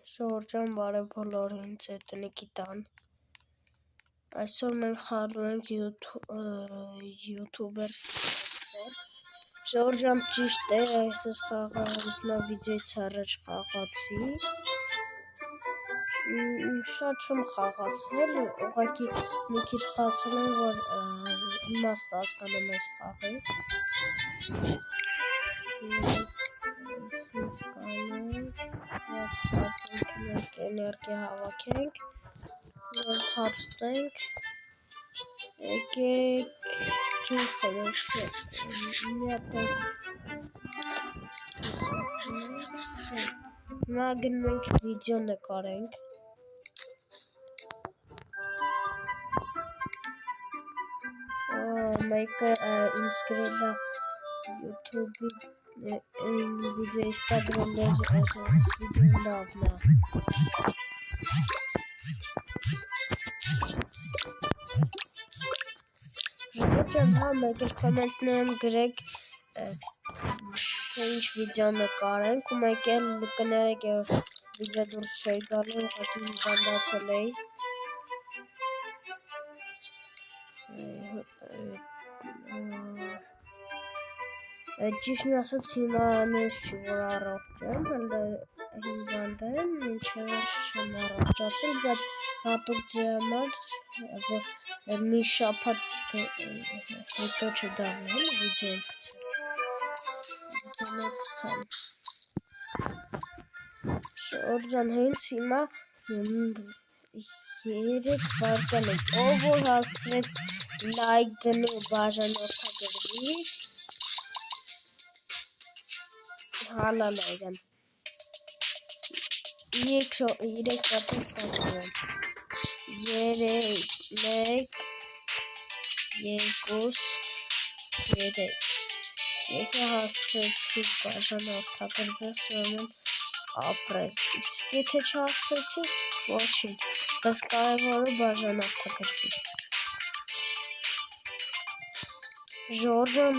Շորջան բարև բոլորին ձետնիկի տան այսօր մենք խաղալու ենք յութուբեր Շորջան ճիշտ է այսպես խաղալուսնա վիդեոից առաջ խաղացի շատ չեմ խաղացել ուղղակի մի քիչ խաղացել եմ որ իմաստը հասկանամ այս խաղի էներգիա հավաքենք և հացտենք եկեք թույլ խորոշ հիմա գնում ենք վիդեո նկարենք մեկը ինձ գրել է յութուբի վիդեոից տագրել էր այս վիդեոն լավն է Ժողովուրդ հա մեկ էլ կոմենտներում գրեք թե ինչ վիդեո նկարենք ու մեկ էլ կներեք վիդեո դուրս չէի գալու ուղղակի հիվանդացել էի Ճիշտն ասած հիմա նույնս չի որ առողջ եմ հիվանդ եմ մինչև չեմ առողջացել բայց հատուկ ձեի համար մի շաբաթ հետո չդառնալ վիդեո եմ գցել Շորջան հենց հիմա 3 վայրկյան է ով որ հասցրեց լայք դնի ու բաժանորդագրվի Հալա լայրան 3 պատը սակրում 3 1 2 3 Եթե հասցրեցիք բաժանորդագրվես ուրեմն ապրես իսկ եթե չհասցրեցիք ոչինչ բայց կարևորը բաժանորդագրվի Ժորջան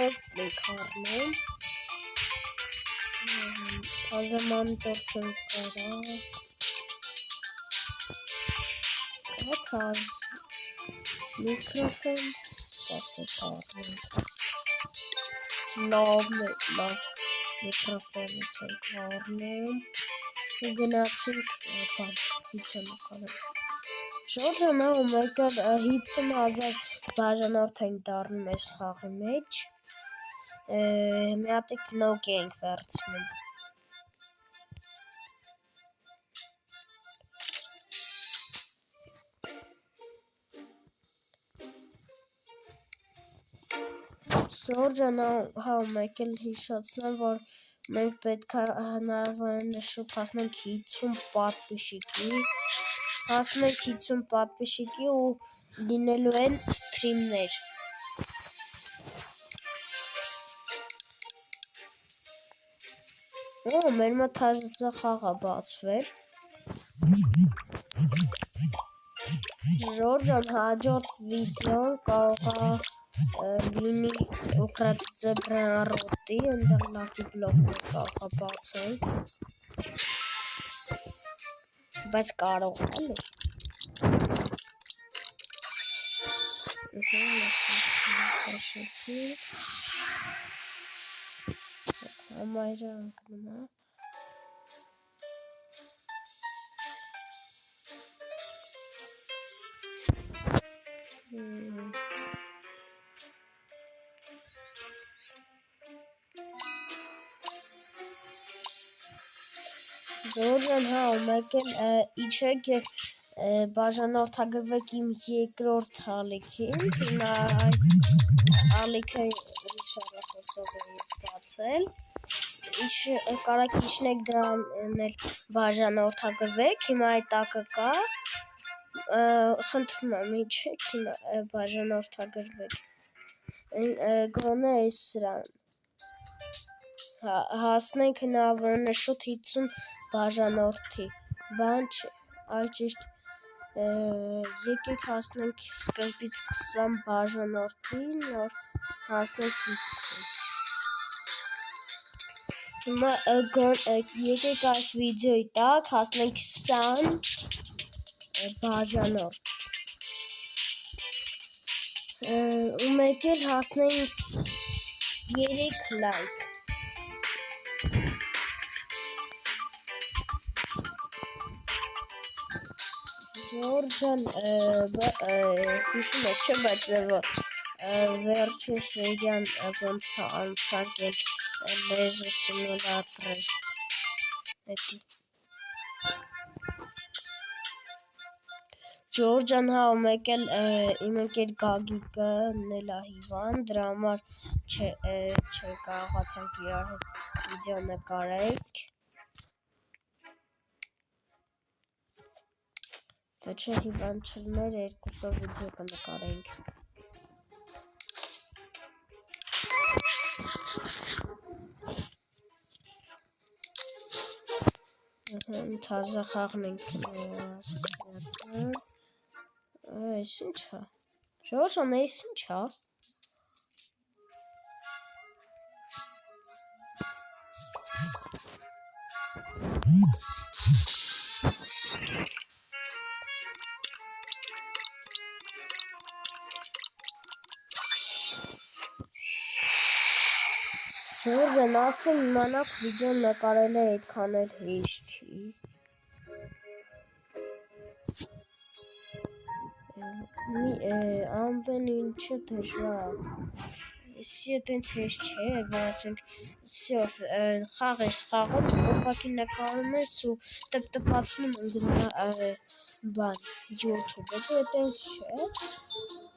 Կոպլիկ առնեմ Թազը մանիտոր չեմ կարա Կաթազ Միկրոֆոն Սասետ առնեմ Լավ միկրոֆոնից ենք առնեմ ու գնացինք վիդեո նկարել Ժորջան հա ու մեկ էլ 50,000 բաժանորդ ենք դառնում այս խաղի մեջ մի հատիկ նոկի ենք վերցնում Ժորջան հա ու մեկ էլ հիշացնեմ որ մենք պետք է հնարավորինս շուտ հասնենք 50 պատպիշիկի հասնենք 50 պատպիշիկի ու լինելու են սթրիմներ մեր մոտ հազը խաղ է բացվել Ժորջան հաջորդ վիդեոն կարող է լինի ուկրատիցե բրենառոտի ընդեղ լակի բլոկներ կարող է բացենք բայց կարող է էլի Համայրը անկնում է Ժորջան հա ու մեկ էլ իջեք և բաժանորդագրվեք իմ երկրորդ ալիքին հիմա ալիքը շարախոսով է բացել կարաք իջնեք դրան էլ բաժանորդագրվեք հիմա այդ տակը կա խնդրում եմ իջեք բաժանորդագրվեք գոնե այս սրան հասնենք հնարավորինս շուտ 50 բաժանորդի բան այլ ճիշտ եկեք հասնենք սկզբից 20 բաժանորդի նոր հասնենք 50 Հիմա եկեք այս վիդեոյի տակ հասնենք 20 բաժանորդ ու մեկ էլ հասնենք 3 լայք Ժորժան հիշում եք չէ, բայց վերջին սերիան ոնց անցանք լեզու սիմուլատորի Ժորժան հա ու մեկ էլ իմ ընկեր Գագիկը նելա հիվան, դրա համար չկարողացանք իրար հետ վիդեո նկարենք Դա չէ հիվան չլներ երկուսով վիդեո կնկարենք Թազա խաղն ենք Այս ինչ է Ժորժան այս ինչ է Ժորժան ասում իմանաք վիդեո նկարել է այդքան էլ հեշտ չի ամեն ինչը դժվար Սի այդենց հեշտ չէ որ ասենք խաղ ես խաղում ուղղակի նկարում ես ու տպտպացնում ընկնում բան YouTube-ը դա այդենց չէ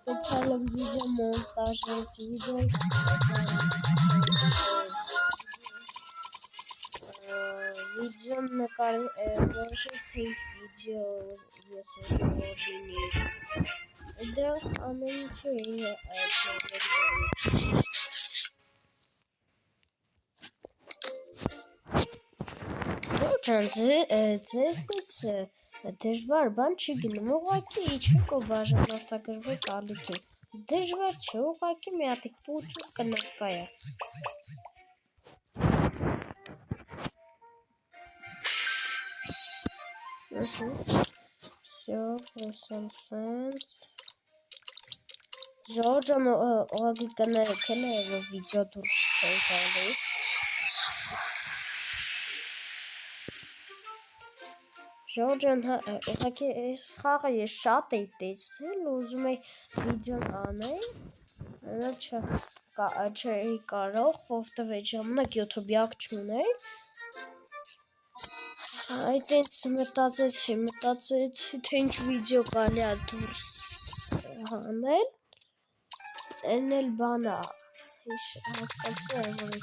Պետք է վիդեո մոնտաժես վիդեո նկարել որոշես թե ինչ վիդեո ես լինի Դրանք ամեն ինչը Ժորժան ձեզնից դժվար բան չի գնում ուղղակի իջեք ու բաժանորդագրվեք ալիքին Դժվար չէ ուղղակի մի հատիկ պուչուր կնկայա Всё, սենց Ժորժան ուղղակի կներեք էլ է որ վիդեո դուրս չեն գալիս Ժորժան ուղղակի այս խաղը ես շատ էի տեսել ու ուզում էի վիդեոն անել չէի կարող որովհետև այդ ժամանակ YouTube-ի ակ չուներ այտենց մտածեցի թե ինչ վիդեո կարելի է դուրս հանել Էն էլ բան է հասկացա որ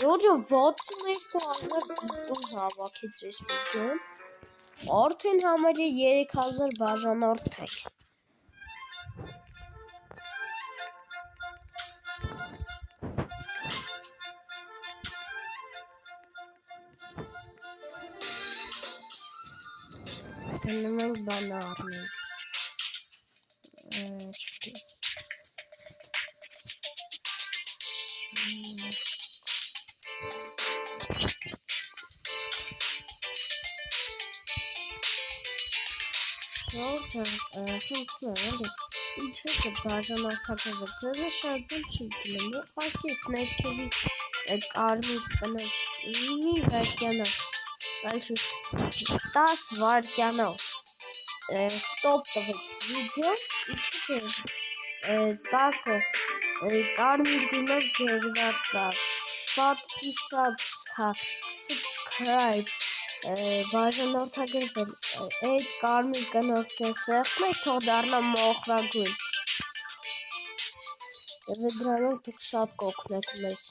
Ժորժան 62,000 դիտում հավաքեց այս վիդեոն Արդեն համարյա 3000 բաժանորդ ենք Գնում ենք բան առնենք Ժորժան խնդրում եմ ինչ է բաժանորդագրվել ձեզ շատ չի գնում ուղղակի ներքևի կարմիր կնոջ մի վայրկյանով 10 վայրկյանով ստոպ տվեք վիդեո տակը կարմիր գույնով գրված է պատվիսացա subscribe բաժանորդագրվել այդ կարմիր կնով կեսեղնեք թող դառնա մոխրագույն Եվ դրանով դուք շատ կօգնեք մեզ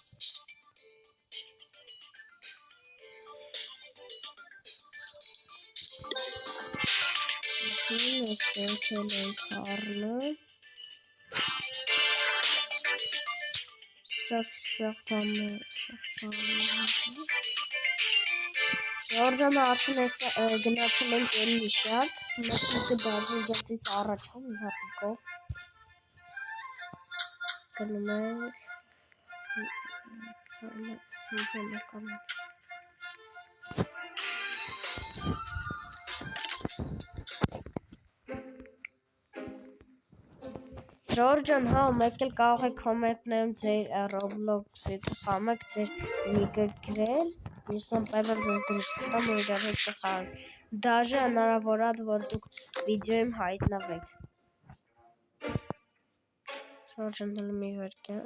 Ես եկել ենք առնում Սաղ Ժորժանը արդեն գնացել ենք էլ մի շատ մեկը բաժնիգծից առաջ մի հատիկով գնում ենք Ժորժան, հա, մեկ էլ կարող եք կոմենտներում ձեր Roblox-ի խաղամեք ձեր նիկը գրել, ես ամպերով ձեզ դրուշ կտամ ու իրար հետ կխաղանք։ Դաժե հնարավոր է, որ դուք վիդեոյում հայտնվեք։ Ժորժան, հələ մի վարկյա,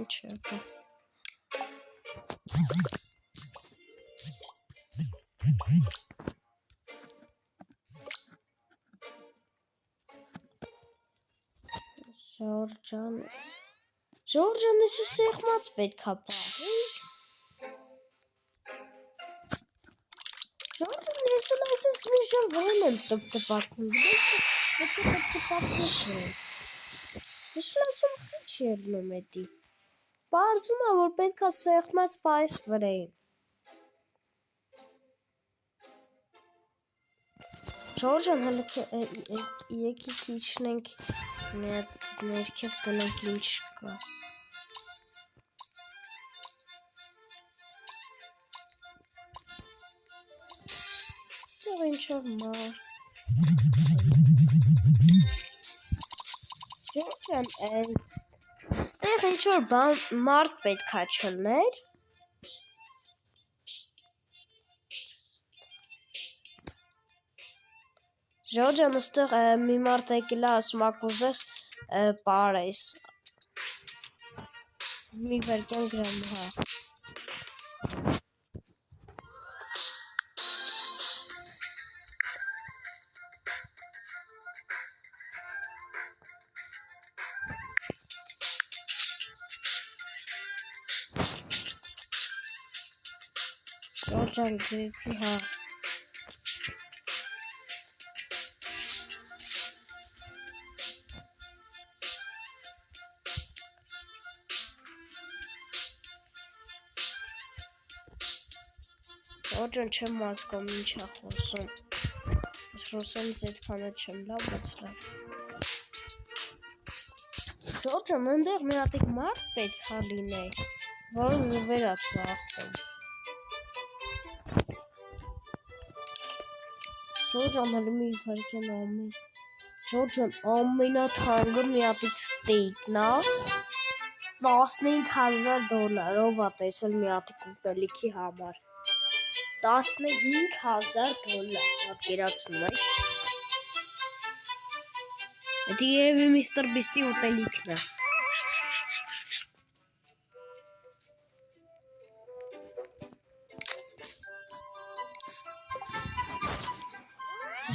ինչ եկա։ Ժորժան, եսի սեղմած պետք է պահենք։ Ժորժան, ես էլ այսպես միշան վրեն եմ տպտպացնում, պետք է տպտպացնես վրեն։ Ես էլ ասում խիչ երնում էդի։ Պարզում է, որ պետք է սեղմած պահես վրեն։ Ժորժան, հələ եկի քիչնենք ներքև տնենք ինչ կա։ Ստեղ ինչ-որ մարդ։ Ժորժան, ստեղ ինչ-որ մարդ պետք է չլներ։ Ժորժան, ստեղ մի մարդ եկել է ասում ակուզես պարես։ Մի վարկյան գրամ, հա։ Ժորժան, գրեցի, հա։ Ժորժան, չեմ հասկանում ինչ է խոսում։ Ես ռուսերենից այդքան չեմ լավ, բայց լավ։ Ժորժան, այնտեղ մի հատ մարդ պետք է լիներ, որը զվեր է ծախում։ Ժորժան, հələ մի վարկյան ամեն։ Ժորժան, ամենաթանկը մի հատ ստեյքն է, $15,000 ով է տեսել մի հատ ուտելիքի համար։ $15,000 պատկերացնում եք։ Դա երևի Միսթր Բիստի ուտելիքն է։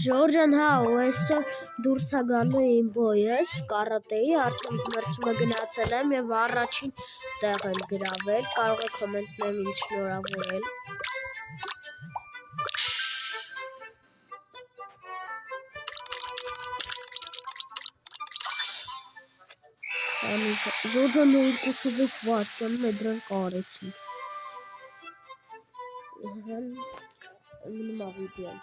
Ժորժան, հա, ու այսօր դուրս է գալու իմ բոյս կարատեի, արդեն մրցումը գնացել եմ և առաջին տեղ եմ գրավել, կարող եք կոմենտներում ինձ շնորհավորել։ Ժորժան, 2-6 վարկյանում է դրանք արեցինք։ Մնում է վիդեոն։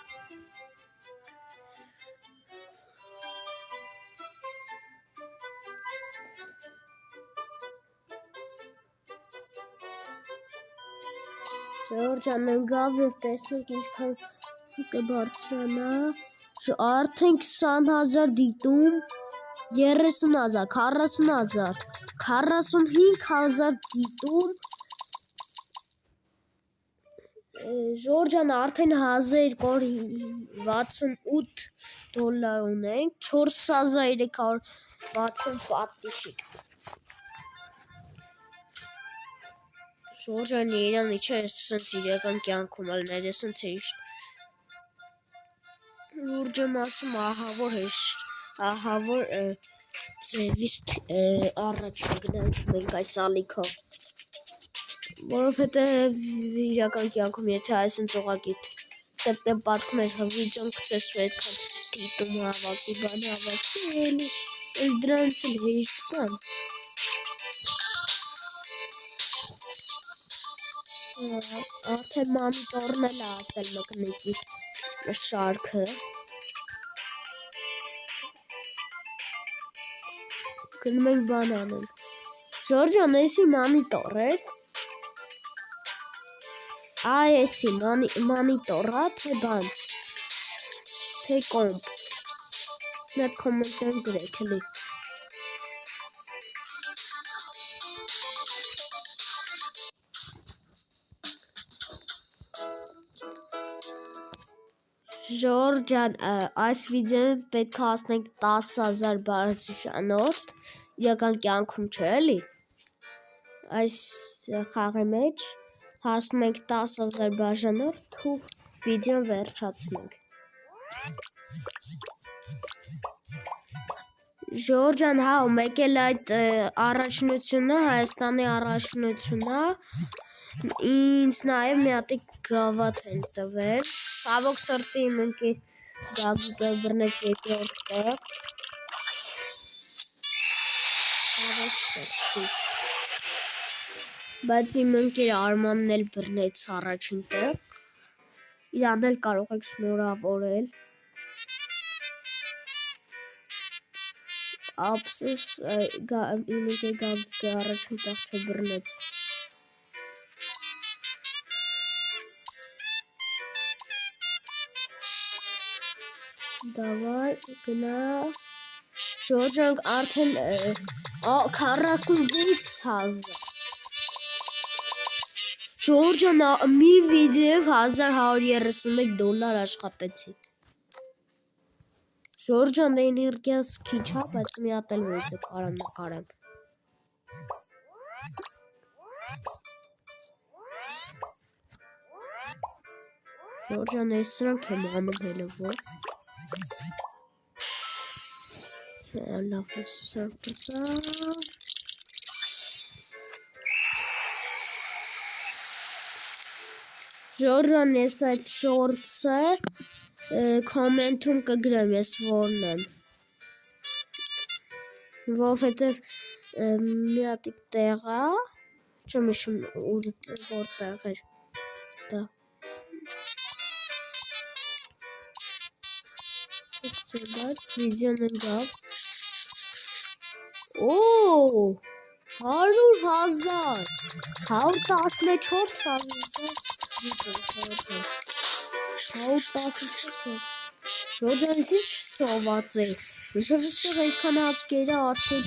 Ժորժան, ընկավ և տեսնենք ինչքան կբարձրանա, արդեն 20,000 դիտում, 30,000, 40,000, 45,000 դիտում, Ժորժան, արդեն $1,268 ունենք, 4,360 պատվիշիկ։ Ժորժան, իրանի չէ, սենց իրական կյանքում ալներ, ես սենց էիշտ։ Լուրջ եմ ասում, ահա որ ձևիստ առաջ կգնանք մենք այս ալիքով։ Որովհետև իրական կյանքում, եթե այսենց ուղղակի տպտպացում ես, վիդեոն գցես ու այդքան դիտում հավաքի, բան հավաքի, էլի դրանց էլ հեշտ կան։ Արդեն մամիտորն էլ է ասել մկնիկի շարքը։ Գնում ենք բան անենք։ Ժորժան, էսի մամիտոր է։ AES-ի մոնիտորա, թե բան, թե կոմպ։ Net comment-ն գրեք էլի։ Ժորժ ջան, այս վիդեոն պետք է հասնենք 10,000 բաժանորդ, իրական կյանքում չէ էլի։ Այս խաղի մեջ հասնենք 10,000 բաժանորդ ու վիդեոն վերջացնենք։ Ժորժան, հա, ու մեկ էլ այդ առաջնությունը, Հայաստանի առաջնությունը, ինձ նաև մի հատ գավաթ են տվել։ Ցավոք սրտի իմ ընկեր Գագիկը բռնեց երկրորդ տեղ։ Ցավոք սրտի։ Բայց իմ ընկեր Արմանն էլ բռնեց առաջին տեղ։ Իրան էլ կարող եք շնորհավորել։ Ափսոս իմ ընկեր Գագիկը առաջին տեղ չբռնեց։ Давай, գնա։ Ժորժան արդեն 46,000։ Ժորժան մի վիդեոյով $1131 աշխատեցի։ Ժորժան էներգիաս քիչ է, բայց մի հատ էլ վիդեո կարամ նկարեմ։ Ժորժան այս սրանք եմ անում հելովով։ Լավ է սրպծա։ Ժորժան ես այդ շորցը կոմենտում կգրեմ ես որն եմ, որովհետև մի հատիկ տեղ է, չեմ հիշում որտեղ էր դա։ Բայց վիդեոն ընկավ։ Օ, 100,000, 114,000 Ժորժան ինչ սոված է, մինչև այստեղ այդքան աչքերը արդեն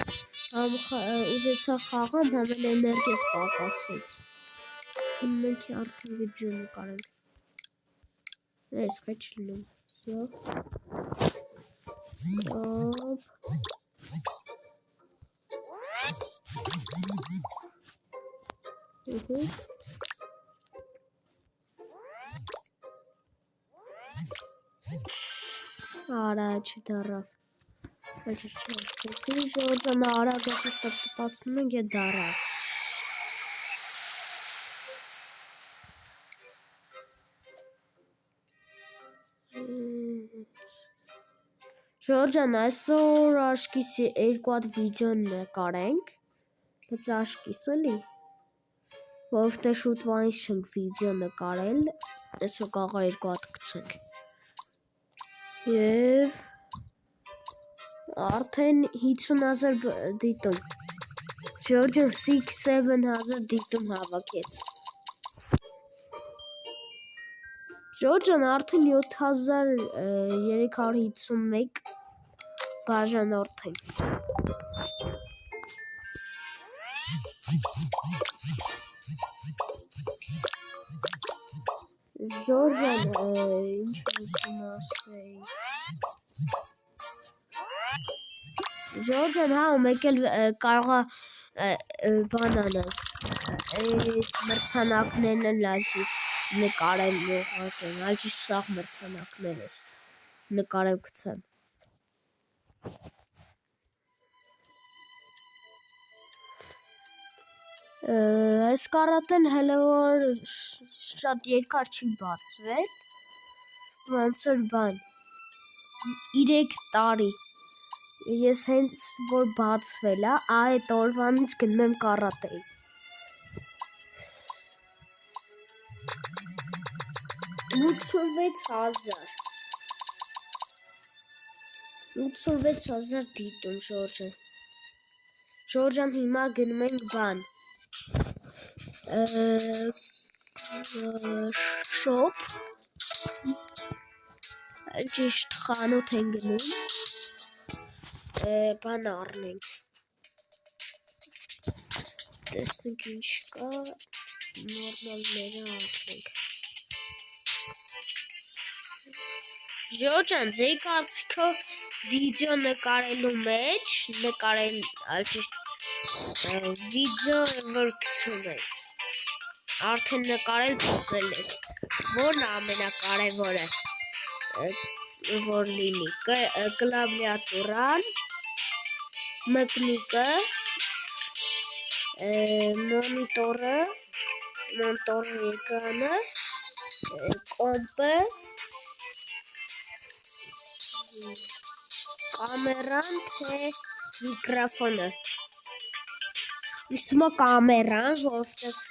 ուզեցա խաղամ, համել էներգիաս պակասեց։ Մենք արդեն վիդեո նկարենք։ Այս խեչ լինում, սո։ Արա չդարավ։ Չհասկացի, Ժորժան արագացի ստպացնում ենք և դարավ։ Ժորժան, այսօր աշկիսի 2 հատ վիդեոն նկարենք, բայց աշկիս էլի, որովհետև շուտվանից չենք վիդեո նկարել, այսօր կաղա 2 հատ գցենք։ Եվ արդեն 50,000 դիտում։ Ժորժան 6-7,000 դիտում հավաքեց։ Ժորժան արդեն 7,351 բաժանորդ ենք։ Ժորժան, ինչ եմ ասեի։ Ժորժան, հա, ու մեկ էլ կարող է բան անել, մրցանակներն էլ այսպես նկարել ողակեն, այլ ճիշտ սաղ մրցանակներ ես նկարել գցեմ։ Այս կարատեն հələ որ շատ երկար չի բացվել, ոնց որ բան, 3 տարի, ես հենց որ բացվել է, այդ օրվանից գնում եմ կարատեի։ 86,000 դիտում, Ժորժան։ Ժորժան, հիմա գնում ենք բան, Shop ճիշտ խանութ են գնում բան առնենք տեսնենք ինչ կա նորմալները առնենք Ժորջան ձեր կարծիքով վիդեո նկարելու մեջ նկարել վիդեո որ գցում ես արդեն նկարել փոխել ես որն ամենակարևորը որ լինի կլավիատուրան մկնիկը մոնիտորը էկրանը կոմպը կամերան թե միկրոֆոնը իսկ մա կամերան որովհետև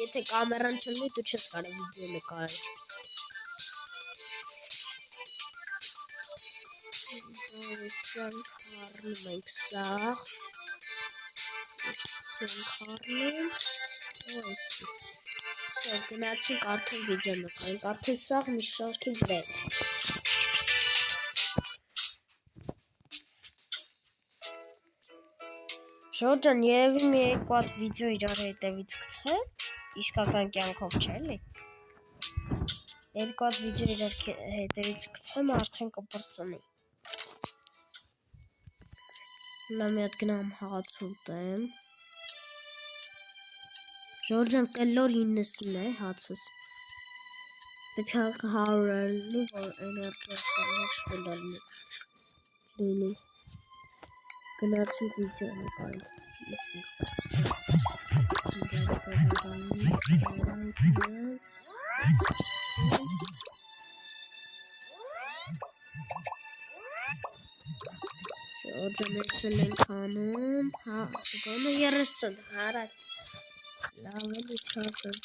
եթե կամերան չլինի դու չես կարող վիդեո նկարել Սրանք առնում ենք սաղ գնացինք արդեն վիդեո նկարենք արդեն սաղ մի շարքի վրա Ժորջան երևի մի երկու հատ վիդեո իրար հետևից գցեմ իսկական կյանքով չէ էլի երկու հատ վիդեո իրար հետևից գցեմ արդեն կպրծնի Նա մի հատ գնամ հաց ուտեմ Ժորջան կլոր 90 է հացս պետք է 100 լինի որ էներգիա լինի գնացինք վիդեո նկարել Ժորջան ենք անում գոնե 30 հարակ լավ էլի չասեմ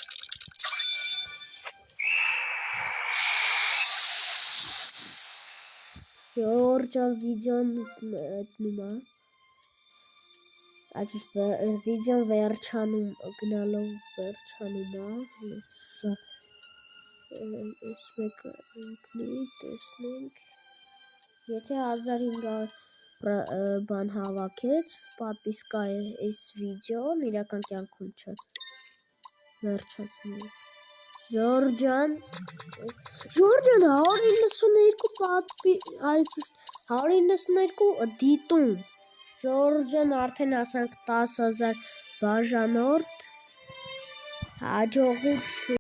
Ժորջան վիդեոն մտնում է Այս վիդեոն վերջանում գնալով վերջանում է սա այս մեկը ընկնի տեսնենք եթե 1500 բան հավաքեց պատիսկա է այս վիդեոն իրական կյանքում չէ վերջացնի Ժորջան 192 դիտում Ժորջան արդեն ասանք 10,000 բաժանորդ հաջողություն